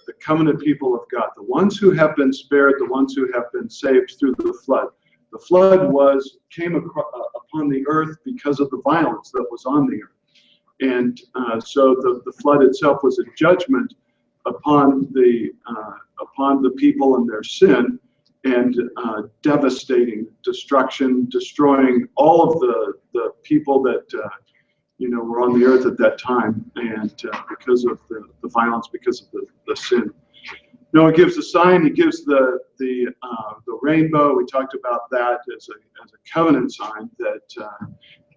the covenant people of God, the ones who have been spared, the ones who have been saved through the flood. The flood came upon the earth because of the violence that was on the earth. And so the flood itself was a judgment upon the people and their sin, and devastating destruction, destroying all of the people that were on the earth at that time, and because of the violence, because of the sin. Noah gives a sign. He gives the rainbow. We talked about that as a covenant sign, that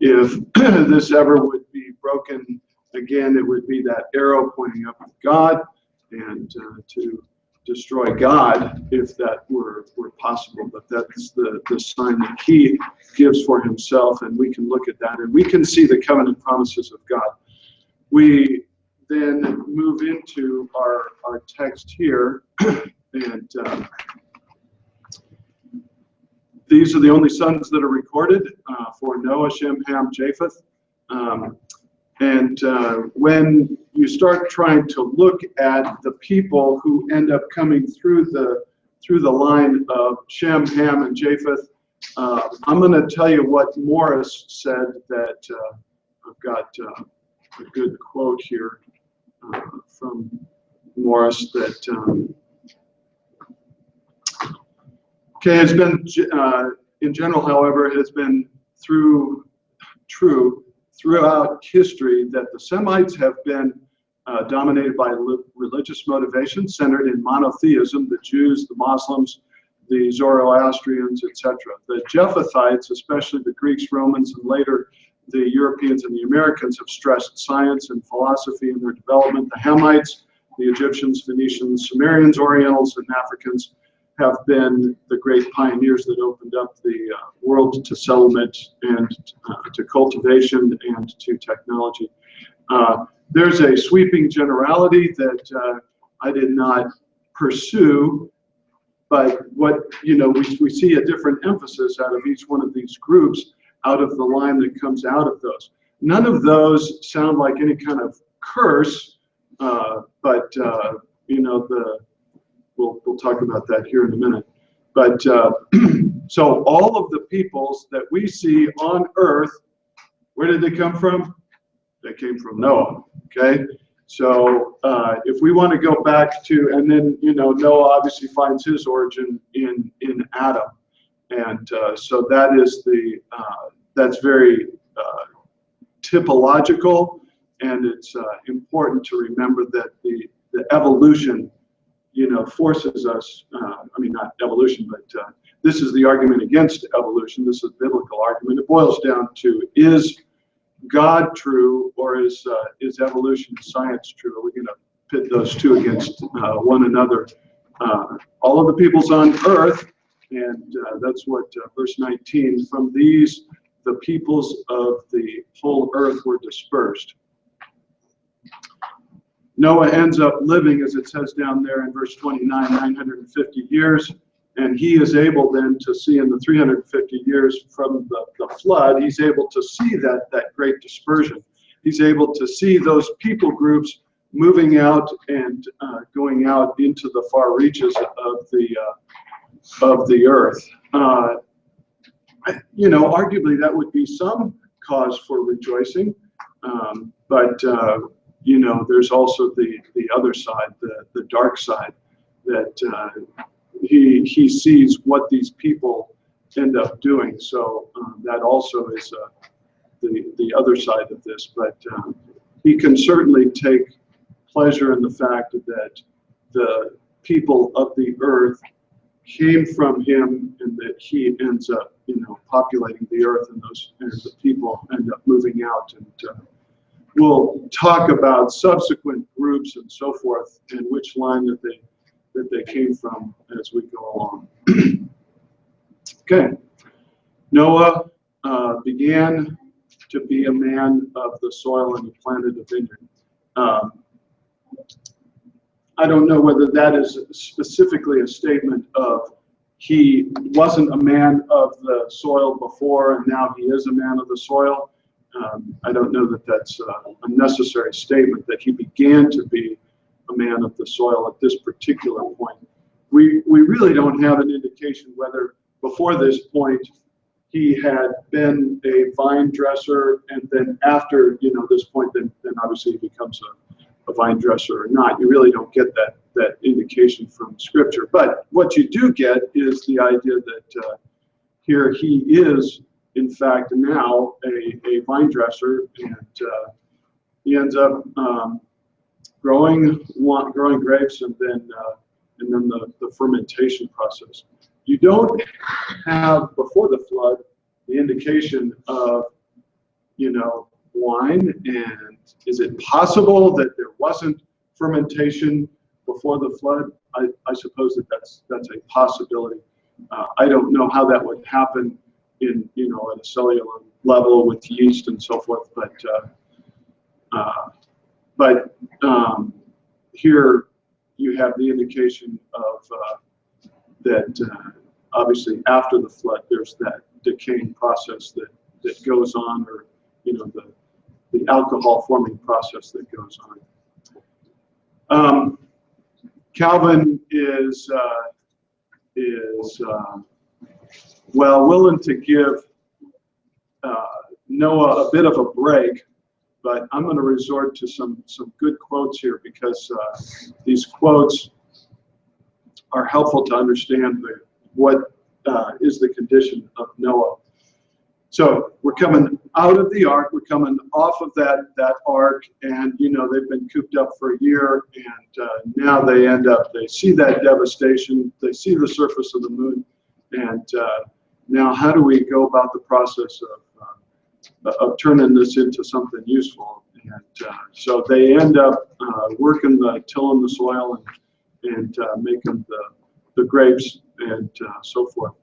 if this ever would be broken again, it would be that arrow pointing up at God, and to destroy God if that were possible. But that's the sign that he gives for himself, and we can look at that and we can see the covenant promises of God. We then move into our text here, and these are the only sons that are recorded for Noah, Shem, Ham, Japheth. And when you start trying to look at the people who end up coming through the line of Shem, Ham, and Japheth, I'm going to tell you what Morris said. That I've got a good quote here from Morris that has been, in general, however, has been true throughout history, that the Semites have been dominated by religious motivations centered in monotheism, the Jews, the Muslims, the Zoroastrians, etc. The Japhethites, especially the Greeks, Romans, and later the Europeans and the Americans, have stressed science and philosophy in their development. The Hamites, the Egyptians, Phoenicians, Sumerians, Orientals, and Africans have been the great pioneers that opened up the world to settlement and to cultivation and to technology. There's a sweeping generality that I did not pursue, but what we see a different emphasis out of each one of these groups, out of the line that comes out of those. None of those sound like any kind of curse, but we'll talk about that here in a minute. But so all of the peoples that we see on earth, where did they come from? They came from Noah. Okay, so if we want to go back to, and then Noah obviously finds his origin in Adam, and so that is that's very typological, and it's important to remember that the evolution forces us, not evolution, but this is the argument against evolution. This is a biblical argument. It boils down to, is God true, or is evolution and science true? Are we going to pit those two against one another? All of the peoples on earth, and that's what verse 19, from these the peoples of the whole earth were dispersed. Noah ends up living, as it says down there in verse 29, 950 years, and he is able then to see in the 350 years from the flood, he's able to see that great dispersion. He's able to see those people groups moving out and going out into the far reaches of the earth. Arguably that would be some cause for rejoicing, but there's also the other side, the dark side, that he sees what these people end up doing. So that also is the other side of this. But he can certainly take pleasure in the fact that the people of the earth came from him, and that he ends up, populating the earth, and the people end up moving out. And we'll talk about subsequent groups and so forth, and which line that they came from as we go along. Okay, Noah began to be a man of the soil, and he planted a vineyard. I don't know whether that is specifically a statement of he wasn't a man of the soil before and now he is a man of the soil. I don't know that that's a necessary statement, that he began to be a man of the soil at this particular point. We really don't have an indication whether before this point he had been a vine dresser, and then after this point, then obviously he becomes a vine dresser or not. You really don't get that indication from Scripture. But what you do get is the idea that here he is, in fact, now a vine dresser, and he ends up growing grapes, and then the fermentation process. You don't have before the flood the indication of wine, and is it possible that there wasn't fermentation before the flood? I suppose that's a possibility. I don't know how that would happen in at a cellular level with yeast and so forth, but here you have the indication of that obviously after the flood there's that decaying process that goes on, or the alcohol forming process that goes on. Calvin is willing to give Noah a bit of a break, but I'm going to resort to some good quotes here, because these quotes are helpful to understand what is the condition of Noah. So we're coming out of the ark, we're coming off of that ark, and they've been cooped up for a year, and now they see that devastation, they see the surface of the moon, and now how do we go about the process of turning this into something useful? And so they end up tilling the soil and making the grapes and so forth.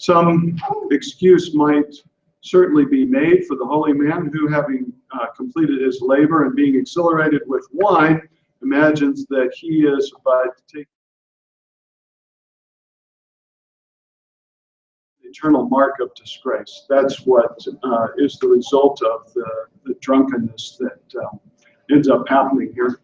Some excuse might certainly be made for the holy man who, having completed his labor and being exhilarated with wine, imagines that he is about to take the eternal mark of disgrace. That's what is the result of the drunkenness that ends up happening here.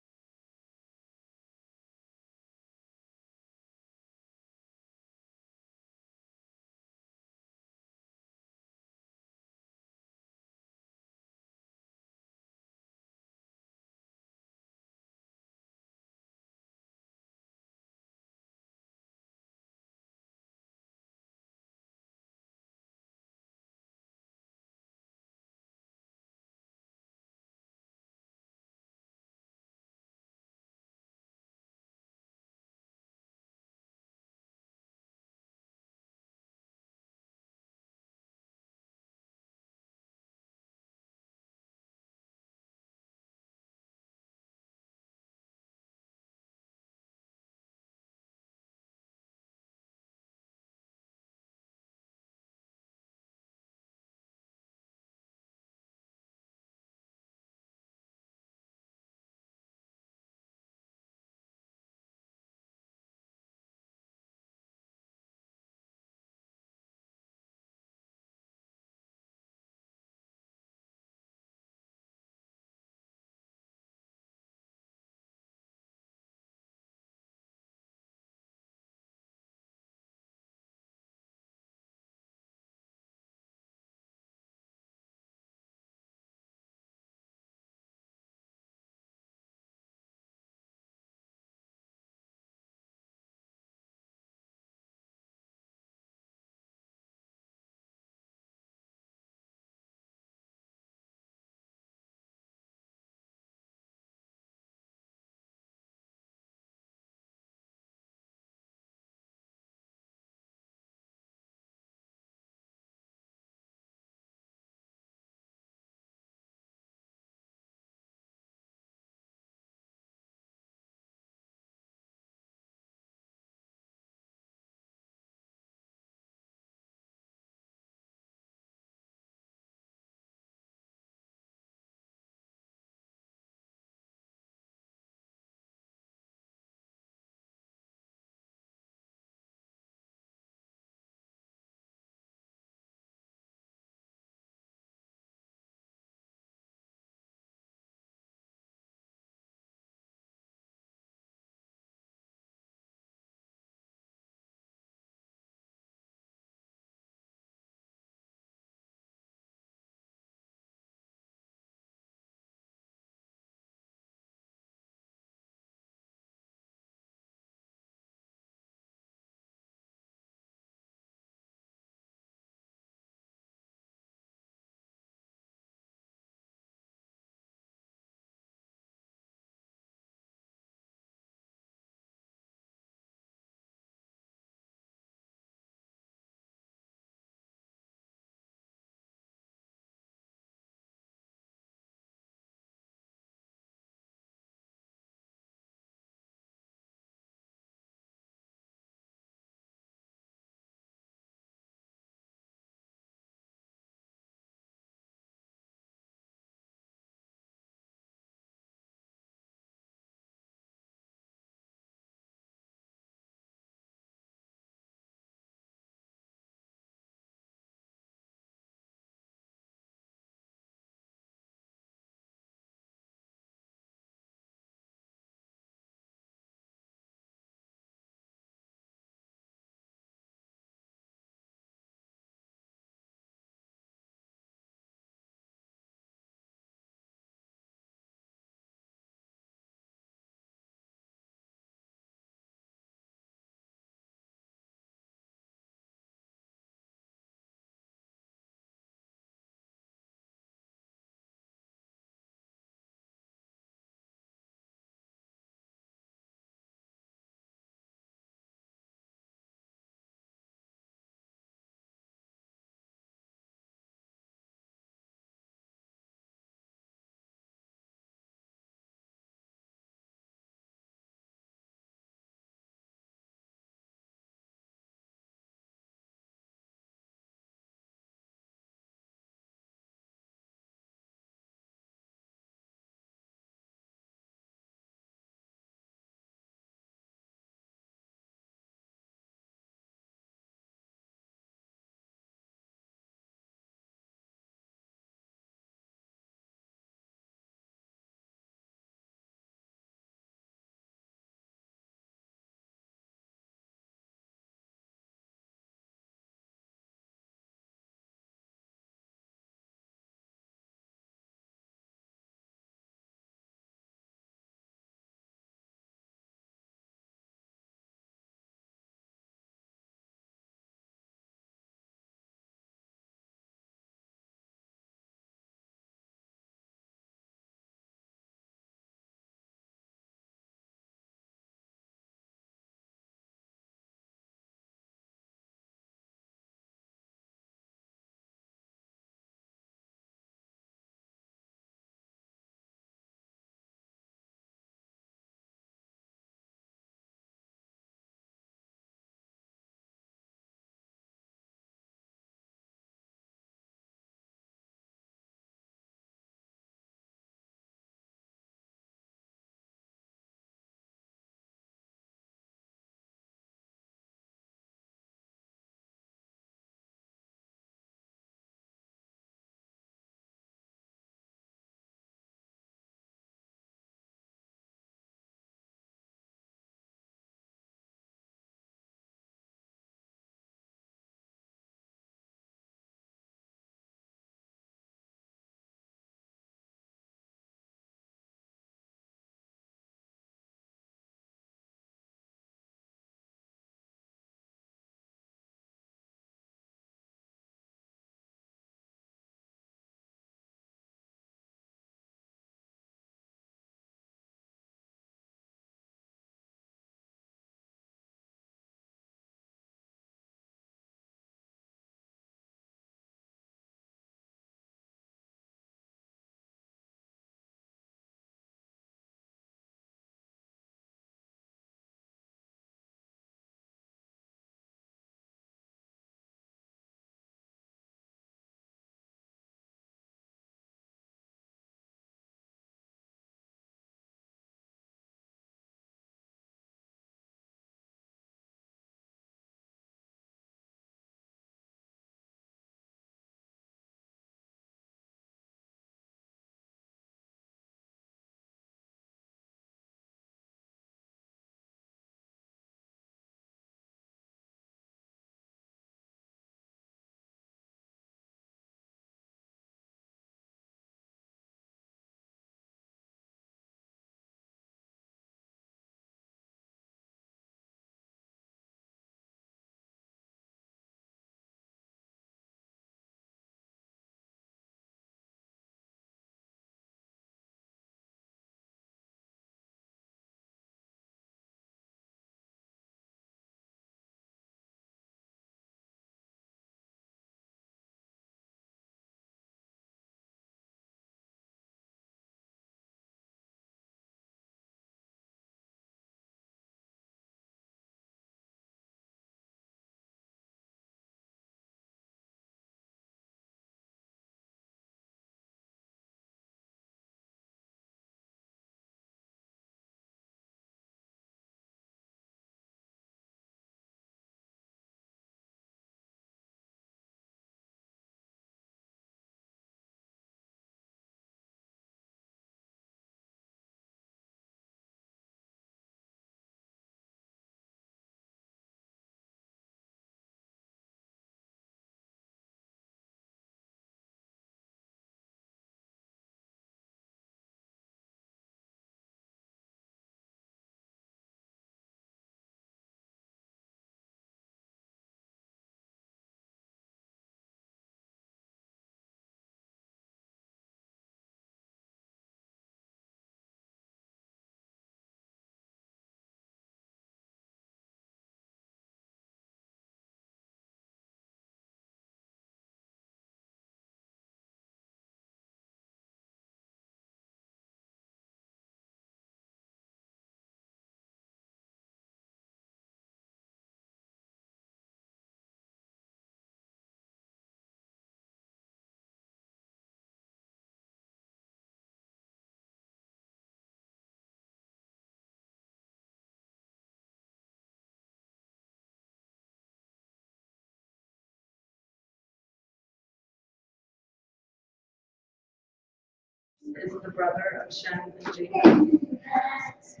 is the brother of Shem and Japheth.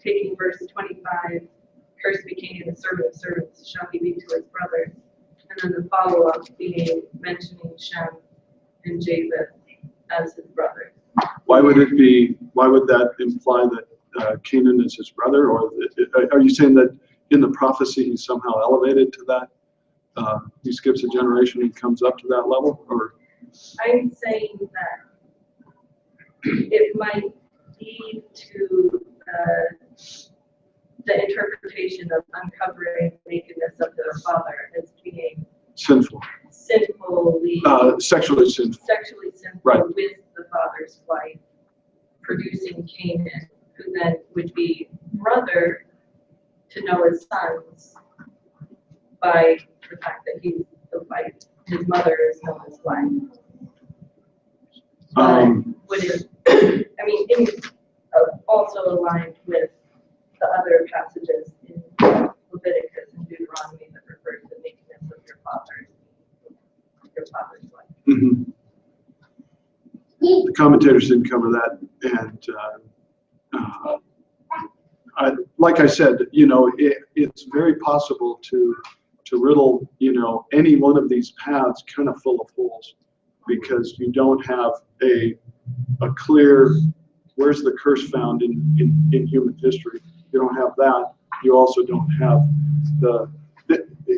Taking verse 25, cursed be Canaan, the servant of servants, shall he be to his brothers. And then the follow-up being mentioning Shem and Japheth as his brothers. Why would that imply that Canaan is his brother? Or are you saying that in the prophecy he's somehow elevated to that? He skips a generation and comes up to that level? Or I'm saying that it might lead to the interpretation of uncovering the nakedness of their father as being sinful. Sinfully, sexually sinful. Sexually sinful, right, with the father's wife, producing Canaan, who then would be brother to Noah's sons by the fact that he's the wife, his mother is Noah's wife. Would it, I mean, also aligned with the other passages in Leviticus and Deuteronomy that refer to the nakedness of your father's wife. Mm-hmm. The commentators didn't cover that, and like I said, it's very possible to riddle, any one of these paths kind of full of holes, because you don't have a clear, where's the curse found in human history? You don't have that. You also don't have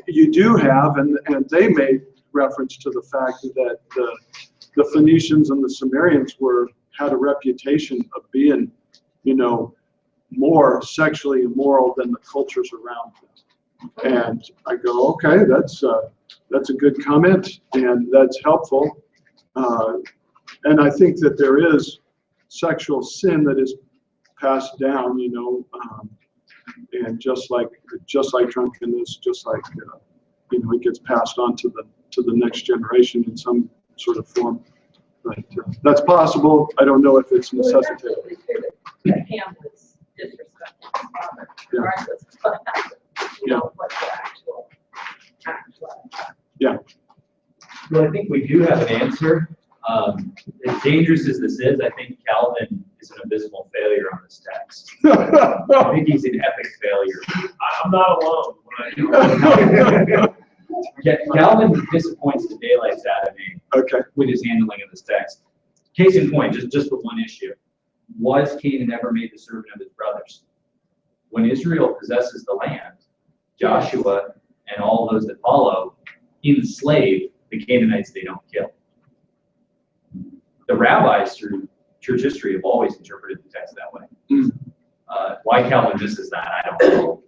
you do have, and they made reference to the fact that the Phoenicians and the Sumerians had a reputation of being, more sexually immoral than the cultures around them. And I go, okay, that's a good comment, and that's helpful. And I think that there is sexual sin that is passed down, and just like drunkenness, just like it gets passed on to the next generation in some sort of form. But that's possible. I don't know if it's necessitated. Well, it's absolutely true that Ham was disrespecting his father, regardless of what happened. What the actual act was. Yeah. Well, I think we do have an answer. As dangerous as this is, I think Calvin is an abysmal failure on this text. I think he's an epic failure. I'm not alone. Yeah, Calvin disappoints the daylights out of me with his handling of this text. Case in point, just the one issue. Was Canaan ever made the servant of his brothers? When Israel possesses the land, Joshua and all those that follow enslave the Canaanites they don't kill. The rabbis through church history have always interpreted the text that way. Why Calvin misses that, I don't know.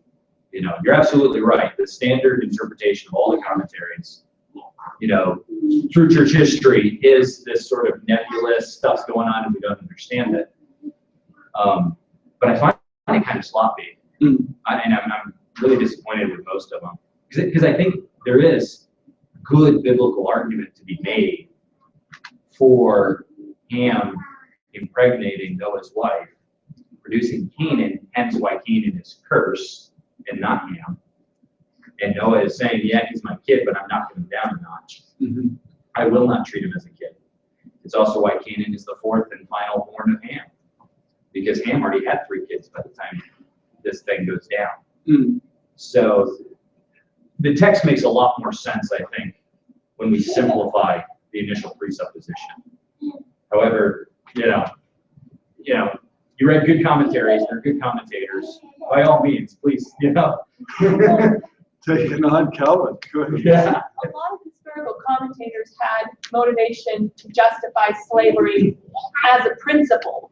You're absolutely right. The standard interpretation of all the commentaries, through church history is this sort of nebulous stuff's going on and we don't understand it. But I find it kind of sloppy. And I'm really disappointed with most of them. Because I think there is good biblical argument to be made for Ham impregnating Noah's wife, producing Canaan, hence why Canaan is cursed and not Ham. And Noah is saying, yeah, he's my kid, but I'm knocking him down a notch. I will not treat him as a kid. It's also why Canaan is the fourth and final born of Ham, because Ham already had 3 kids by the time this thing goes down. So the text makes a lot more sense, I think, when we simplify the initial presupposition. However, you read good commentaries, they're good commentators. By all means, please, Taking on Calvin. Go ahead. Yeah. A lot of historical commentators had motivation to justify slavery as a principle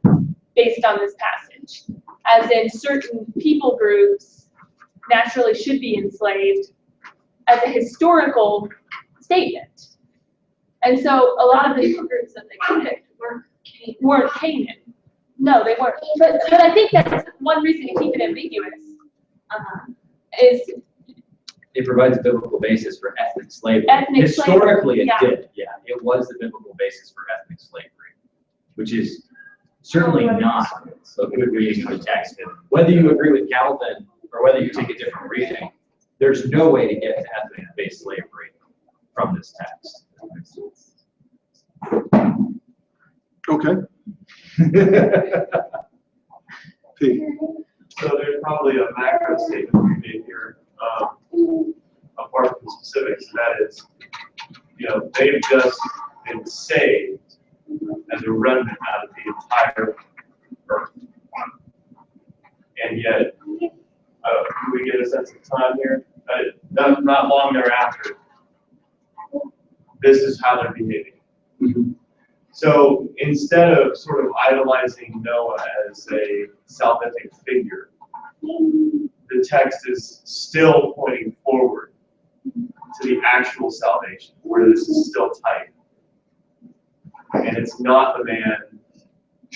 based on this passage, as in certain people groups naturally should be enslaved as a historical statement. And so a lot of the people groups that they picked weren't Canaan. No, they weren't. But I think that's one reason to keep it ambiguous. Is it provides a biblical basis for ethnic slavery. Historically, it did. Yeah, it was the biblical basis for ethnic slavery, which is certainly not a good reading of the text. And whether you agree with Calvin or whether you take a different reading, there's no way to get to ethnic-based slavery from this text. Okay, P. So there's probably a macro statement to be made here, apart from the specifics, and that is, they've just been saved as a remnant out of the entire earth. And yet, can we get a sense of time here? Not long thereafter, this is how they're behaving. Mhm. So instead of sort of idolizing Noah as a salvific figure, the text is still pointing forward to the actual salvation, where this is still tight. And it's not the man.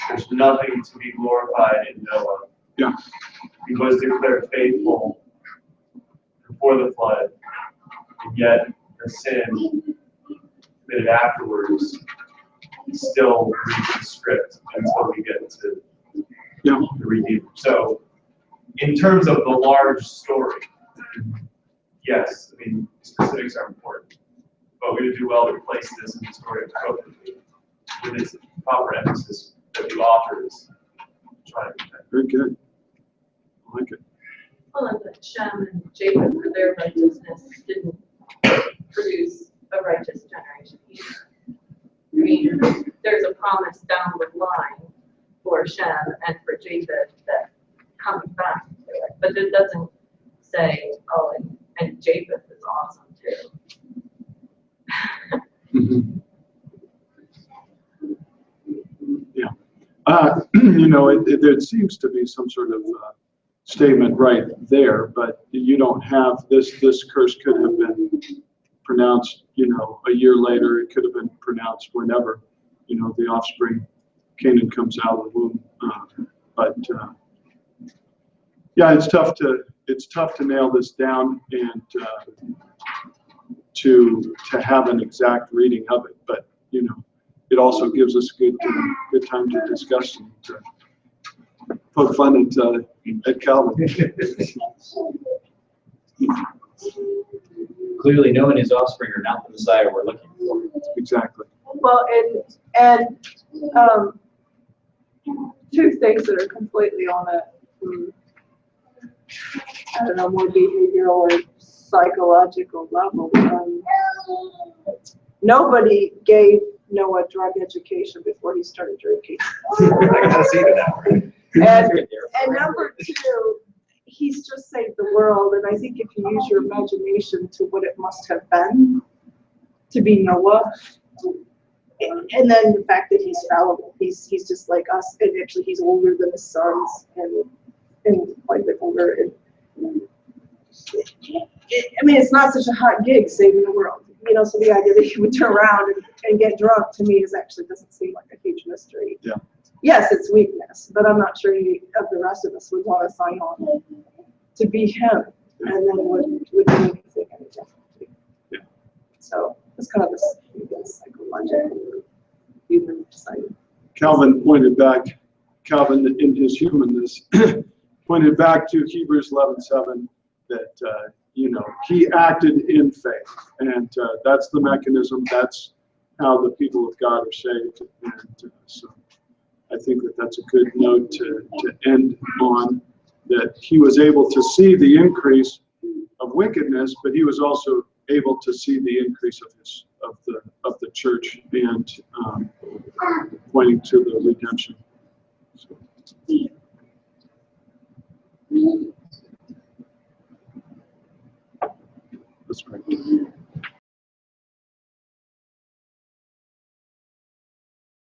There's nothing to be glorified in Noah. Yeah. He was declared faithful before the flood, and yet the sin committed afterwards still reads the script until we get to Yeah. the Redeemer. So, in terms of the large story, yes, I mean, specifics are important, but we would do well to place this in the story appropriately with its proper emphasis that the author is trying to convey. Very good. I like it. Well, and that Shem and Japheth for their righteousness didn't produce a righteous generation either. I mean, there's a promise down the line for Shem and for Japheth that comes back to it, but it doesn't say, oh, and Japheth is awesome too. Mhm. Yeah. There seems to be some sort of statement right there, but you don't have this curse could have been pronounced, a year later. It could have been pronounced whenever, the offspring, Canaan, comes out of the womb. Yeah, it's tough to nail this down and to have an exact reading of it. But it also gives us good time to discuss and to poke fun at Calvin. Clearly, Noah and his offspring are not the Messiah we're looking for. Exactly. Well, and two things that are completely on a, I don't know, more behavioral or psychological level. Nobody gave Noah drug education before he started drinking. I gotta see that. And number two, he's just saved the world, and I think if you use your imagination to what it must have been to be Noah, and then the fact that he's fallible, he's just like us, and actually he's older than his sons, and quite a bit older. And I mean, it's not such a hot gig saving the world, so the idea that he would turn around and get drunk, to me, doesn't seem like a huge mystery. Yeah. Yes, it's weakness, but I'm not sure any of the rest of us would want to sign on to be him, and then would do anything any differently. Yeah. So it's kind of this psychological human side. Calvin, in his humanness, pointed back to Hebrews 11:7 that, he acted in faith. And that's the mechanism. That's how the people of God are saved. And so I think that's a good note to end on, that he was able to see the increase of wickedness, but he was also able to see the increase of the church and pointing to the redemption. So. That's right.